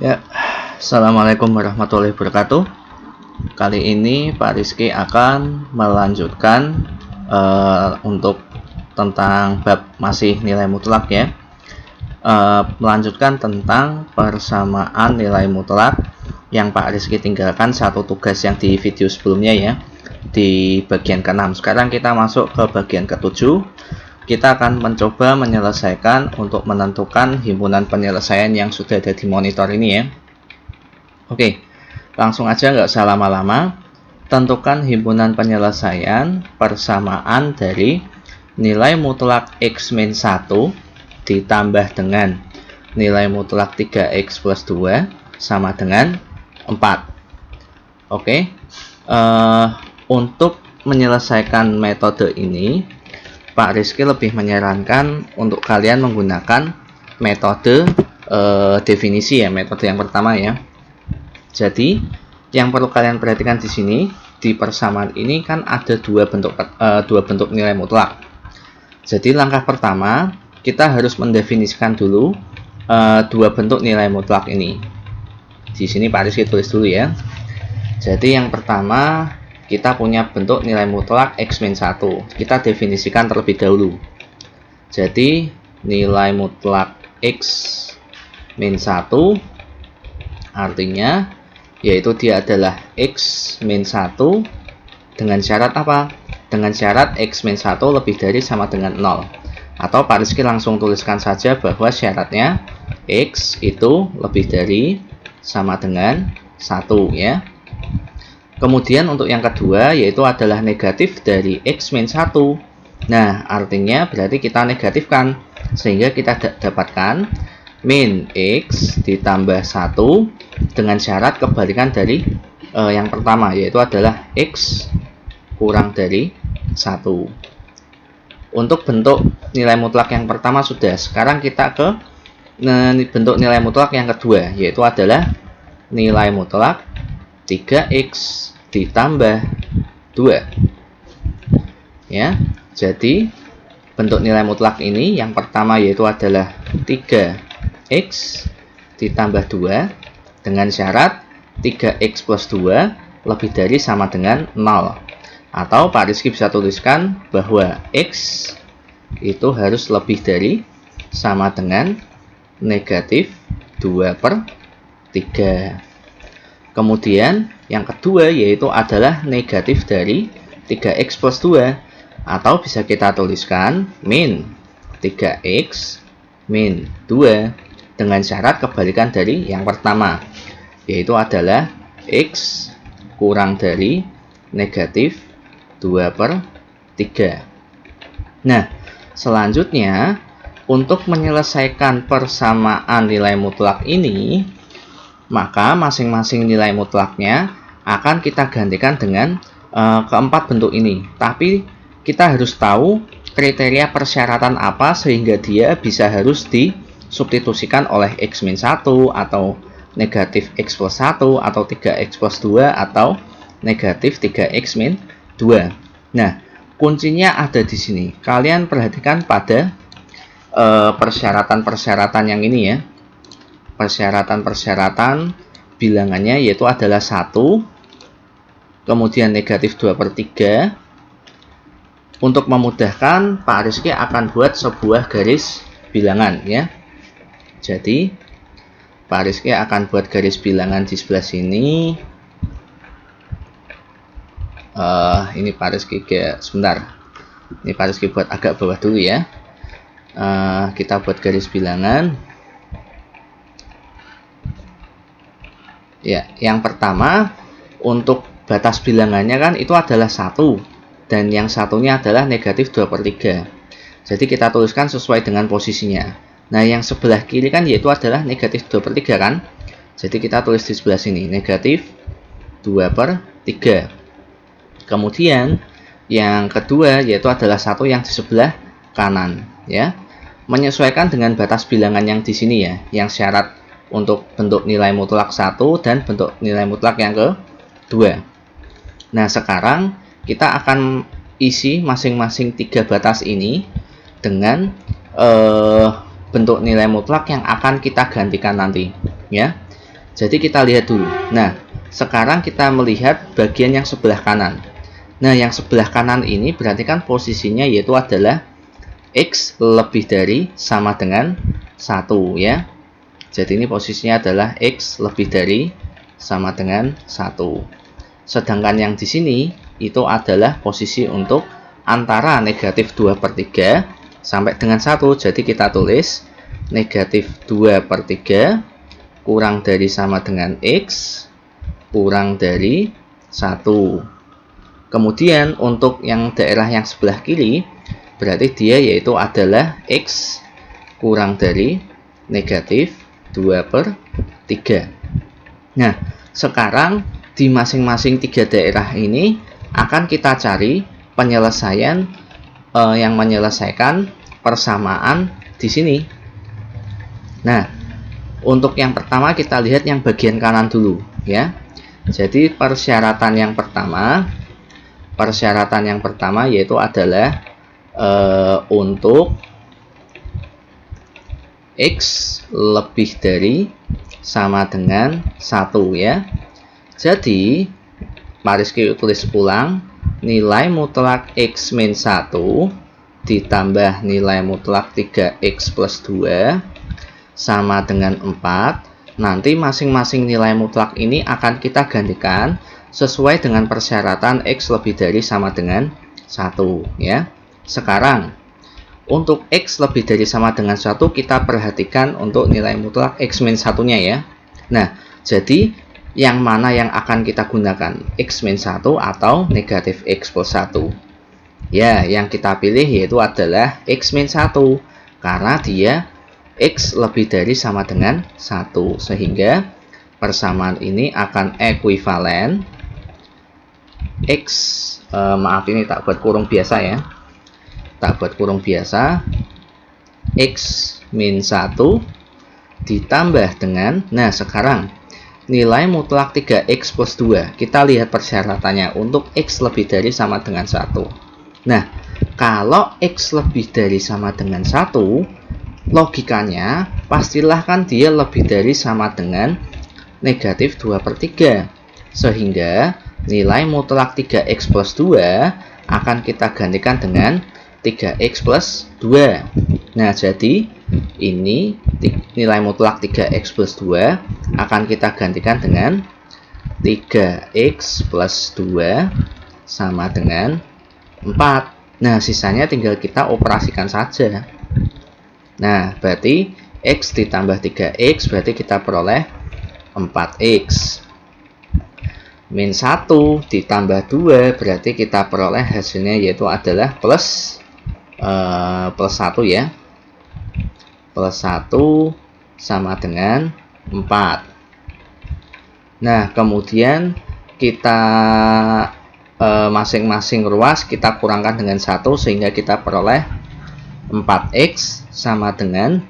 Ya, Assalamualaikum warahmatullahi wabarakatuh. Kali ini Pak Rizky akan melanjutkan untuk tentang bab masih nilai mutlak ya. Melanjutkan tentang persamaan nilai mutlak yang Pak Rizky tinggalkan satu tugas yang di video sebelumnya ya, di bagian ke-6. Sekarang kita masuk ke bagian ke-7. Kita akan mencoba menyelesaikan untuk menentukan himpunan penyelesaian yang sudah ada di monitor ini ya. Oke, langsung aja nggak usah lama-lama. Tentukan himpunan penyelesaian persamaan dari nilai mutlak X-1 ditambah dengan nilai mutlak 3X plus 2 sama dengan 4. Oke, untuk menyelesaikan metode ini Pak Rizky lebih menyarankan untuk kalian menggunakan metode definisi ya, metode yang pertama ya. Jadi yang perlu kalian perhatikan di sini, di persamaan ini kan ada dua bentuk nilai mutlak. Jadi langkah pertama kita harus mendefinisikan dulu dua bentuk nilai mutlak ini. Di sini Pak Rizky tulis dulu ya. Jadi yang pertama kita punya bentuk nilai mutlak X-1. Kita definisikan terlebih dahulu. Jadi nilai mutlak X-1 artinya yaitu dia adalah X-1 dengan syarat apa? Dengan syarat X-1 lebih dari sama dengan 0. Atau Pak Rizky langsung tuliskan saja bahwa syaratnya X itu lebih dari sama dengan 1 ya. Kemudian untuk yang kedua yaitu adalah negatif dari X-1. Nah, artinya berarti kita negatifkan sehingga kita dapatkan min X ditambah 1 dengan syarat kebalikan dari yang pertama yaitu adalah X kurang dari 1. Untuk bentuk nilai mutlak yang pertama sudah. Sekarang kita ke bentuk nilai mutlak yang kedua yaitu adalah nilai mutlak 3X ditambah 2 ya. Jadi bentuk nilai mutlak ini yang pertama yaitu adalah 3X ditambah 2 dengan syarat 3X plus 2 lebih dari sama dengan 0. Atau Pak Rizky bisa tuliskan bahwa X itu harus lebih dari sama dengan negatif 2/3. Kemudian yang kedua yaitu adalah negatif dari 3X plus 2 atau bisa kita tuliskan min 3X min 2 dengan syarat kebalikan dari yang pertama yaitu adalah X kurang dari negatif 2/3. Nah, selanjutnya untuk menyelesaikan persamaan nilai mutlak ini maka masing-masing nilai mutlaknya akan kita gantikan dengan keempat bentuk ini. Tapi kita harus tahu kriteria persyaratan apa sehingga dia bisa harus disubstitusikan oleh X-1 atau negatif X plus 1 atau 3X plus 2 atau negatif 3X-2. Nah, kuncinya ada di sini. Kalian perhatikan pada persyaratan-persyaratan yang ini ya. Persyaratan-persyaratan bilangannya yaitu adalah 1, kemudian negatif 2/3. Untuk memudahkan Pak Rizky akan buat sebuah garis bilangan ya. Jadi Pak Rizky akan buat garis bilangan di sebelah sini. Ini Pak Rizky sebentar. Ini Pak Rizky buat agak bawah dulu ya. Kita buat garis bilangan. Ya, yang pertama untuk batas bilangannya kan itu adalah 1 dan yang satunya adalah negatif 2/3. Jadi kita tuliskan sesuai dengan posisinya. Nah, yang sebelah kiri kan yaitu adalah negatif 2/3 kan. Jadi kita tulis di sebelah sini negatif 2/3. Kemudian yang kedua yaitu adalah 1 yang di sebelah kanan ya. Menyesuaikan dengan batas bilangan yang di sini ya, yang syarat untuk bentuk nilai mutlak 1 dan bentuk nilai mutlak yang kedua. Nah, sekarang kita akan isi masing-masing 3 batas ini dengan bentuk nilai mutlak yang akan kita gantikan nanti ya. Jadi kita lihat dulu. Nah, sekarang kita melihat bagian yang sebelah kanan. Nah, yang sebelah kanan ini berarti kan posisinya yaitu adalah X lebih dari sama dengan 1 ya. Jadi ini posisinya adalah X lebih dari sama dengan 1. Sedangkan yang di sini itu adalah posisi untuk antara negatif 2/3 sampai dengan 1. Jadi kita tulis negatif 2/3 kurang dari sama dengan X kurang dari 1. Kemudian untuk yang daerah yang sebelah kiri berarti dia yaitu adalah X kurang dari negatif 2/3. Nah, sekarang di masing-masing 3 daerah ini akan kita cari penyelesaian yang menyelesaikan persamaan di sini. Nah, untuk yang pertama kita lihat yang bagian kanan dulu ya. Jadi persyaratan yang pertama yaitu adalah untuk X lebih dari sama dengan 1 ya. Jadi mari kita tulis ulang, nilai mutlak X min 1 ditambah nilai mutlak 3X plus 2 sama dengan 4. Nanti masing-masing nilai mutlak ini akan kita gantikan sesuai dengan persyaratan X lebih dari sama dengan 1 ya. Sekarang untuk X lebih dari sama dengan 1 kita perhatikan untuk nilai mutlak X min 1-nya ya. Nah, jadi yang mana yang akan kita gunakan? X min 1 atau negatif X plus 1? Ya, yang kita pilih yaitu adalah X min 1 karena dia X lebih dari sama dengan 1. Sehingga persamaan ini akan ekuivalen X, maaf ini tak buat kurung biasa ya. Tak buat kurung biasa X min 1 ditambah dengan, nah sekarang nilai mutlak 3X plus 2. Kita lihat persyaratannya untuk X lebih dari sama dengan 1. Nah, kalau X lebih dari sama dengan 1, logikanya pastilah kan dia lebih dari sama dengan negatif 2/3. Sehingga nilai mutlak 3X plus 2 akan kita gantikan dengan 3X plus 2. Nah, jadi ini nilai mutlak 3X plus 2 akan kita gantikan dengan 3X plus 2 sama dengan 4. Nah, sisanya tinggal kita operasikan saja. Nah, berarti X ditambah 3X berarti kita peroleh 4X. Min 1 ditambah 2 berarti kita peroleh hasilnya yaitu adalah plus 1 ya. Plus 1 sama dengan 4. Nah, kemudian kita masing-masing ruas kita kurangkan dengan 1 sehingga kita peroleh 4X sama dengan,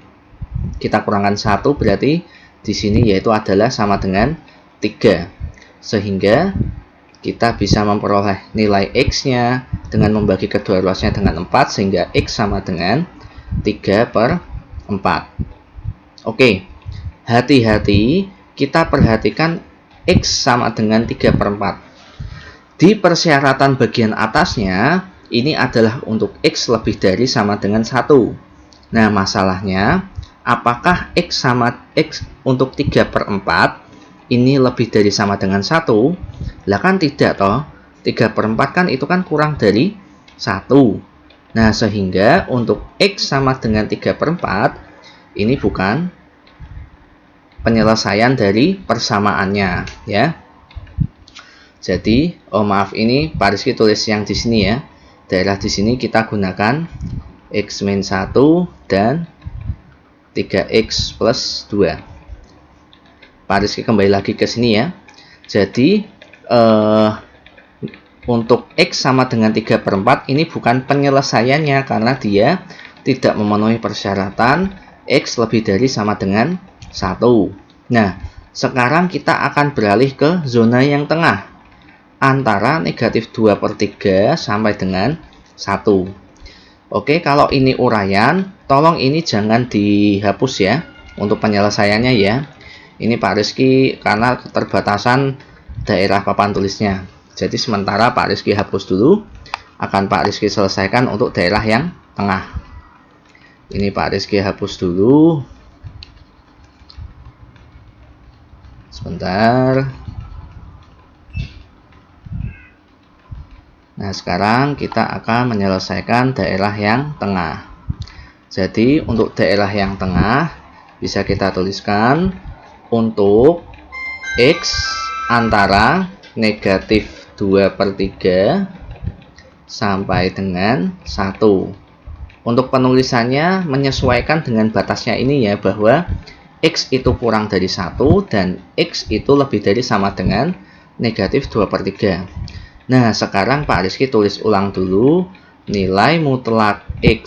kita kurangkan 1 berarti di sini yaitu adalah sama dengan 3. Sehingga kita bisa memperoleh nilai X-nya dengan membagi kedua ruasnya dengan 4 sehingga X sama dengan 3/4. Oke, hati-hati kita perhatikan X sama dengan 3/4. Di persyaratan bagian atasnya ini adalah untuk X lebih dari sama dengan 1. Nah, masalahnya apakah X sama X untuk 3/4 ini lebih dari sama dengan 1? Lah kan tidak toh. 3/4 kan itu kan kurang dari 1. Nah, sehingga untuk X sama dengan 3/4 ini bukan penyelesaian dari persamaannya ya. Jadi, maaf ini Pak Rizky tulis yang di sini ya. Daerah di sini kita gunakan X min 1 dan 3X plus 2. Pak Rizky kembali lagi ke sini ya. Jadi untuk X sama dengan 3/4 ini bukan penyelesaiannya karena dia tidak memenuhi persyaratan X lebih dari sama dengan 1. Nah, sekarang kita akan beralih ke zona yang tengah antara negatif 2/3 sampai dengan 1. Oke, kalau ini uraian, tolong ini jangan dihapus ya untuk penyelesaiannya ya. Ini Pak Rizky karena keterbatasan daerah papan tulisnya. Jadi sementara Pak Rizky hapus dulu, akan Pak Rizky selesaikan untuk daerah yang tengah. Ini Pak Rizky hapus dulu. Sebentar. Nah, sekarang kita akan menyelesaikan daerah yang tengah. Jadi, untuk daerah yang tengah, bisa kita tuliskan untuk X antara negatif 2/3 sampai dengan 1. Untuk penulisannya menyesuaikan dengan batasnya ini ya, bahwa X itu kurang dari 1 dan X itu lebih dari sama dengan negatif 2/3. Nah, sekarang Pak Rizky tulis ulang dulu nilai mutlak X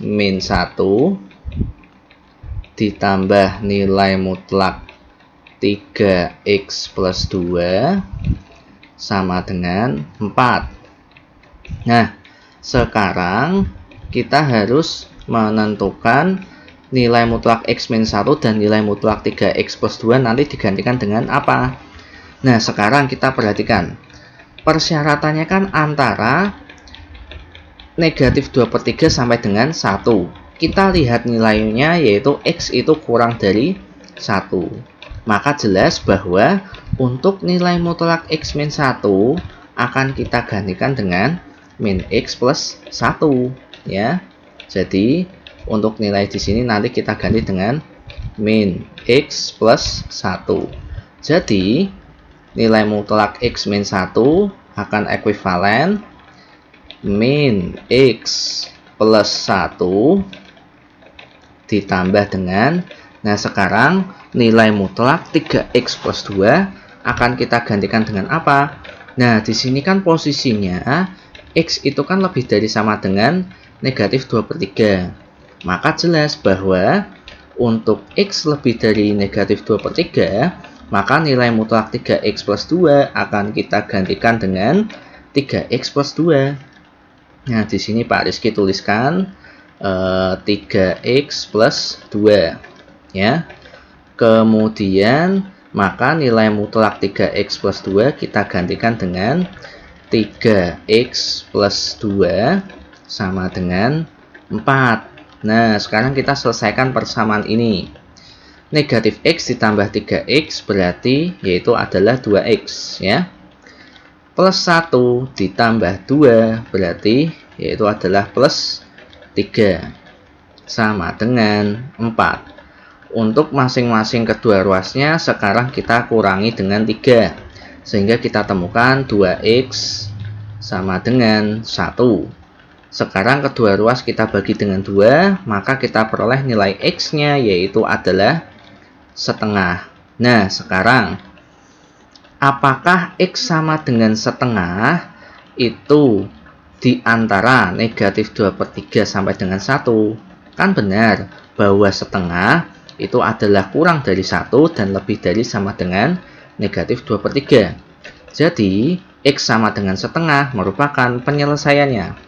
min 1 ditambah nilai mutlak 3X plus 2 sama dengan 4. Nah, sekarang kita harus menentukan nilai mutlak X min 1 dan nilai mutlak 3X plus 2 nanti digantikan dengan apa? Nah, sekarang kita perhatikan. Persyaratannya kan antara negatif 2/3 sampai dengan 1. Kita lihat nilainya yaitu X itu kurang dari 1. Maka jelas bahwa untuk nilai mutlak X min 1 akan kita gantikan dengan min X plus 1 ya. Jadi untuk nilai di sini nanti kita ganti dengan min X plus 1. Jadi nilai mutlak X min 1 akan ekuivalen min X plus 1 ditambah dengan, nah sekarang nilai mutlak 3X plus 2 akan kita gantikan dengan apa? Nah, di sini kan posisinya X itu kan lebih dari sama dengan negatif 2/3. Maka jelas bahwa untuk X lebih dari negatif 2/3, maka nilai mutlak 3X plus 2 akan kita gantikan dengan 3X plus 2. Nah, di sini Pak Rizky tuliskan 3X plus 2 ya. Kemudian maka nilai mutlak 3X plus 2 kita gantikan dengan 3X plus 2 sama dengan 4. Nah, sekarang kita selesaikan persamaan ini. Negatif X ditambah 3X berarti yaitu adalah 2X ya. Plus 1 ditambah 2 berarti yaitu adalah plus 3 sama dengan 4. Untuk masing-masing kedua ruasnya sekarang kita kurangi dengan 3 sehingga kita temukan 2X sama dengan 1. Sekarang kedua ruas kita bagi dengan 2, maka kita peroleh nilai X-nya yaitu adalah setengah. Nah, sekarang apakah X sama dengan setengah itu di antara negatif 2/3 sampai dengan 1? Kan benar bahwa setengah itu adalah kurang dari 1 dan lebih dari sama dengan negatif 2/3. Jadi, X sama dengan setengah merupakan penyelesaiannya.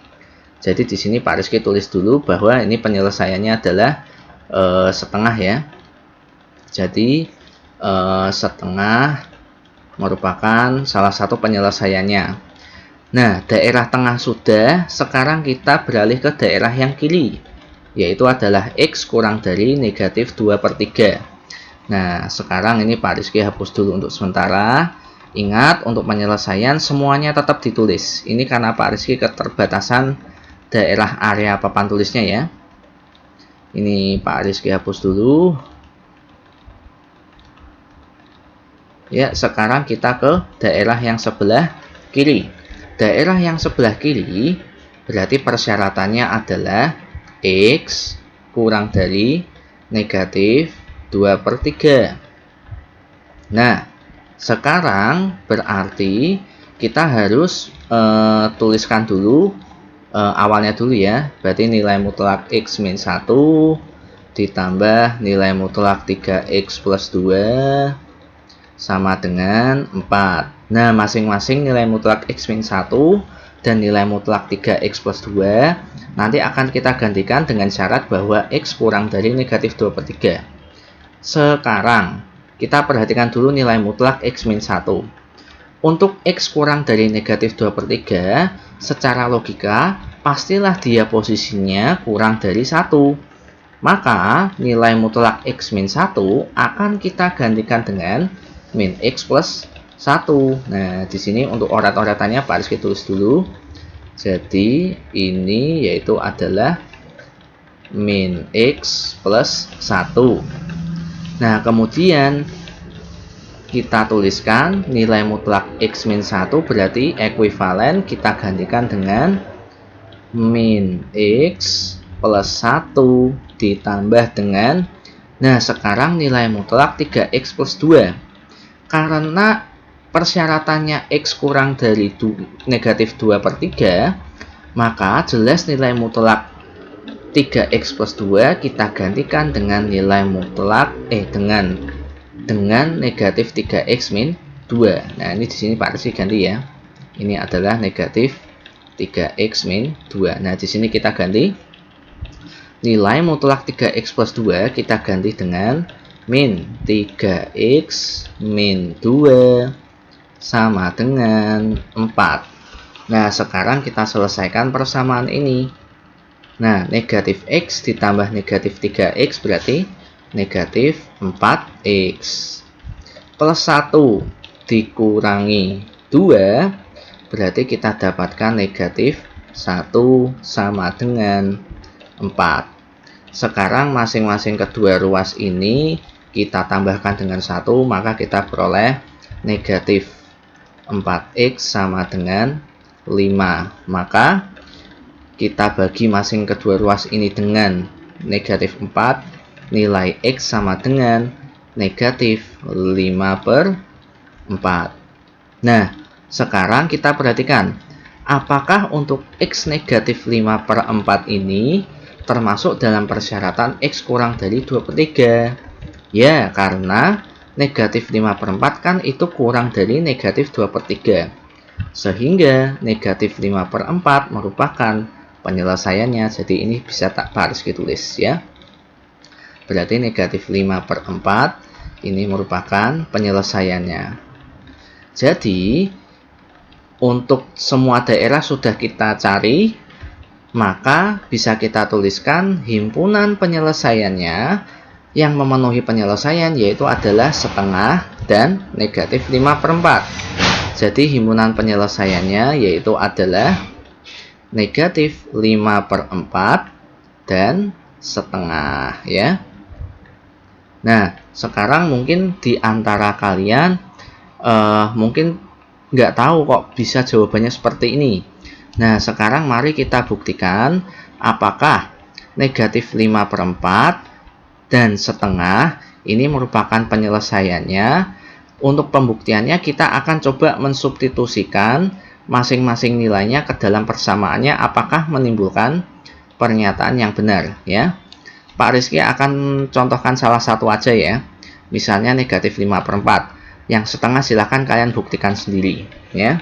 Jadi, di sini Pak Rizky tulis dulu bahwa ini penyelesaiannya adalah setengah ya. Jadi setengah merupakan salah satu penyelesaiannya. Nah, daerah tengah sudah, sekarang kita beralih ke daerah yang kiri, yaitu adalah X kurang dari negatif 2/3. Nah, sekarang ini Pak Rizky hapus dulu untuk sementara. Ingat, untuk penyelesaian semuanya tetap ditulis. Ini karena Pak Rizky keterbatasan daerah area papan tulisnya ya. Ini Pak Rizky hapus dulu. Ya, sekarang kita ke daerah yang sebelah kiri. Daerah yang sebelah kiri berarti persyaratannya adalah X kurang dari negatif 2/3. Nah, sekarang berarti kita harus tuliskan dulu awalnya dulu ya. Berarti nilai mutlak X min 1 ditambah nilai mutlak 3X plus 2 sama dengan 4. Nah, masing-masing nilai mutlak X min 1 dan nilai mutlak 3X plus 2 nanti akan kita gantikan dengan syarat bahwa X kurang dari negatif 2/3. Sekarang, kita perhatikan dulu nilai mutlak X min 1. Untuk X kurang dari negatif 2/3, secara logika, pastilah dia posisinya kurang dari 1. Maka, nilai mutlak X min 1 akan kita gantikan dengan min X plus 1. Nah, di sini untuk orat-oratannya Pak Rizky tulis dulu. Jadi, ini yaitu adalah min X plus 1. Nah, kemudian kita tuliskan nilai mutlak X min 1 berarti ekuivalen kita gantikan dengan min X plus 1 ditambah dengan, nah sekarang nilai mutlak 3X plus 2. Karena persyaratannya X kurang dari negatif 2/3, maka jelas nilai mutlak 3X plus 2 kita gantikan dengan nilai mutlak dengan negatif 3X min 2. Nah, ini di sini Pak Rizky ganti ya. Ini adalah negatif 3X min 2. Nah, di sini kita ganti nilai mutlak 3X plus 2 kita ganti dengan min 3X min 2 sama dengan 4. Nah, sekarang kita selesaikan persamaan ini. Nah, negatif X ditambah negatif 3X berarti negatif 4X. Plus 1 dikurangi 2 berarti kita dapatkan negatif 1 sama dengan 4. Sekarang masing-masing kedua ruas ini kita tambahkan dengan 1, maka kita peroleh negatif 4X sama dengan 5. Maka kita bagi masing kedua ruas ini dengan negatif 4, nilai X sama dengan negatif 5/4. Nah, sekarang kita perhatikan, apakah untuk X negatif 5/4 ini termasuk dalam persyaratan X kurang dari 2/3? Ya, karena negatif 5/4 kan itu kurang dari negatif 2/3. Sehingga negatif 5/4 merupakan penyelesaiannya. Jadi ini bisa Pak Rizky tulis ya. Berarti negatif 5/4 ini merupakan penyelesaiannya. Jadi untuk semua daerah sudah kita cari, maka bisa kita tuliskan himpunan penyelesaiannya yang memenuhi penyelesaian yaitu adalah setengah dan negatif 5/4. Jadi himpunan penyelesaiannya yaitu adalah negatif 5/4 dan setengah ya. Nah, sekarang mungkin di antara kalian mungkin nggak tahu kok bisa jawabannya seperti ini. Nah, sekarang mari kita buktikan apakah negatif 5/4 dan setengah ini merupakan penyelesaiannya. Untuk pembuktiannya kita akan coba mensubstitusikan masing-masing nilainya ke dalam persamaannya apakah menimbulkan pernyataan yang benar ya. Pak Rizky akan contohkan salah satu aja ya. Misalnya negatif 5/4. Yang setengah silahkan kalian buktikan sendiri ya.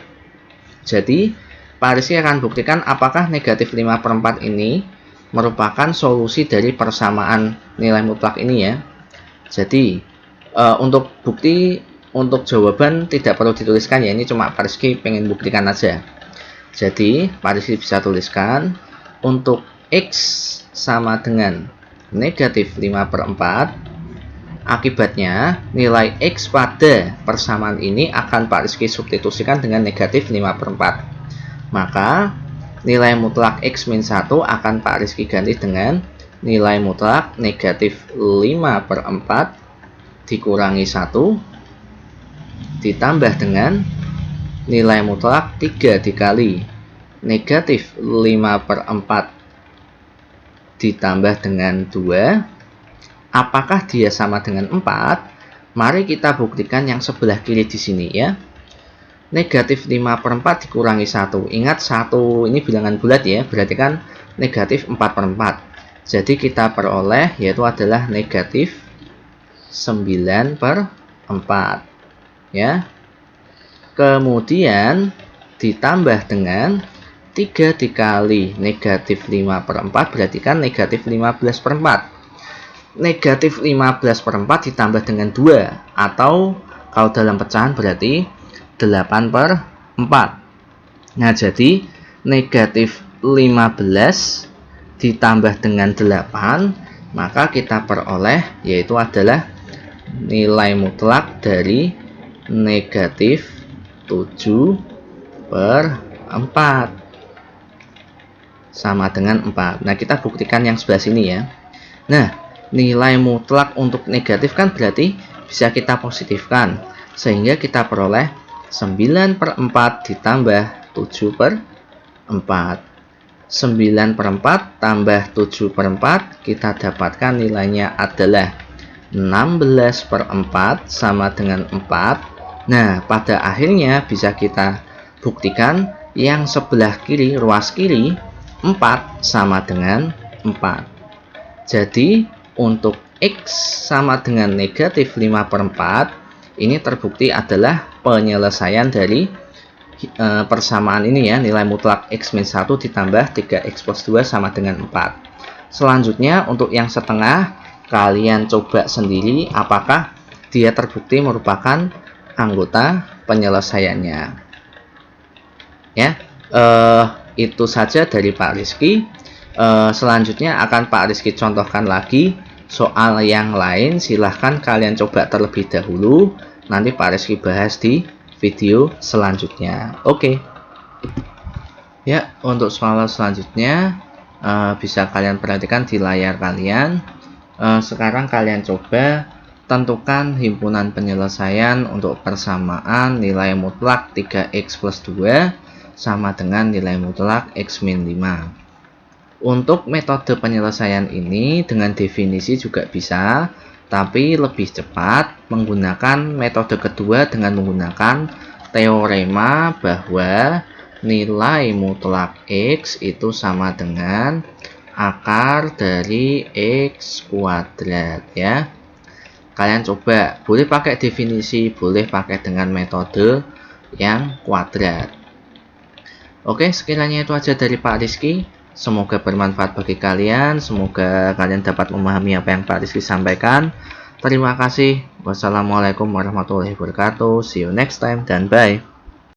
Jadi Pak Rizky akan buktikan apakah negatif 5/4 ini merupakan solusi dari persamaan nilai mutlak ini ya. Jadi untuk bukti, untuk jawaban tidak perlu dituliskan ya, ini cuma Pak Rizky pengen buktikan aja. Jadi Pak Rizky bisa tuliskan untuk X sama dengan negatif 5/4, akibatnya nilai X pada persamaan ini akan Pak Rizky substitusikan dengan negatif 5/4. Maka nilai mutlak X min 1 akan Pak Rizky ganti dengan nilai mutlak negatif 5/4 dikurangi 1 ditambah dengan nilai mutlak 3 dikali negatif 5/4 ditambah dengan 2. Apakah dia sama dengan 4? Mari kita buktikan yang sebelah kiri di sini ya. Negatif 5/4 dikurangi 1. Ingat 1 ini bilangan bulat ya, berarti kan negatif 4/4. Jadi kita peroleh yaitu adalah negatif 9/4. Ya. Kemudian ditambah dengan 3 dikali negatif 5/4 berarti kan negatif 15/4. negatif 15/4 ditambah dengan 2, atau kalau dalam pecahan berarti 8/4. Nah, jadi negatif 15 ditambah dengan 8, maka kita peroleh yaitu adalah nilai mutlak dari negatif 7/4 sama dengan 4. Nah, kita buktikan yang sebelah sini ya. Nah, nilai mutlak untuk negatif kan berarti bisa kita positifkan, sehingga kita peroleh 9/4 ditambah 7/4. 9/4 tambah 7/4, kita dapatkan nilainya adalah 16/4 sama dengan 4. Nah, pada akhirnya bisa kita buktikan yang sebelah kiri, ruas kiri, 4 sama dengan 4. Jadi, untuk X sama dengan negatif 5/4, ini terbukti adalah penyelesaian dari persamaan ini ya, nilai mutlak X-1 ditambah 3X plus 2 sama dengan 4. Selanjutnya, untuk yang setengah, kalian coba sendiri apakah dia terbukti merupakan anggota penyelesaiannya. Ya, itu saja dari Pak Rizky. Selanjutnya akan Pak Rizky contohkan lagi soal yang lain. Silahkan kalian coba terlebih dahulu. Nanti Pak Rizky bahas di video selanjutnya. Oke. Ya, untuk soal selanjutnya bisa kalian perhatikan di layar kalian. Sekarang kalian coba tentukan himpunan penyelesaian untuk persamaan nilai mutlak 3X plus 2 sama dengan nilai mutlak X min 5. Untuk metode penyelesaian ini dengan definisi juga bisa, tapi lebih cepat menggunakan metode kedua dengan menggunakan teorema bahwa nilai mutlak X itu sama dengan akar dari X kuadrat ya. Kalian coba, boleh pakai definisi, boleh pakai dengan metode yang kuadrat. Oke, sekiranya itu aja dari Pak Rizky. Semoga bermanfaat bagi kalian. Semoga kalian dapat memahami apa yang Pak Rizky sampaikan. Terima kasih. Wassalamualaikum warahmatullahi wabarakatuh. See you next time dan bye.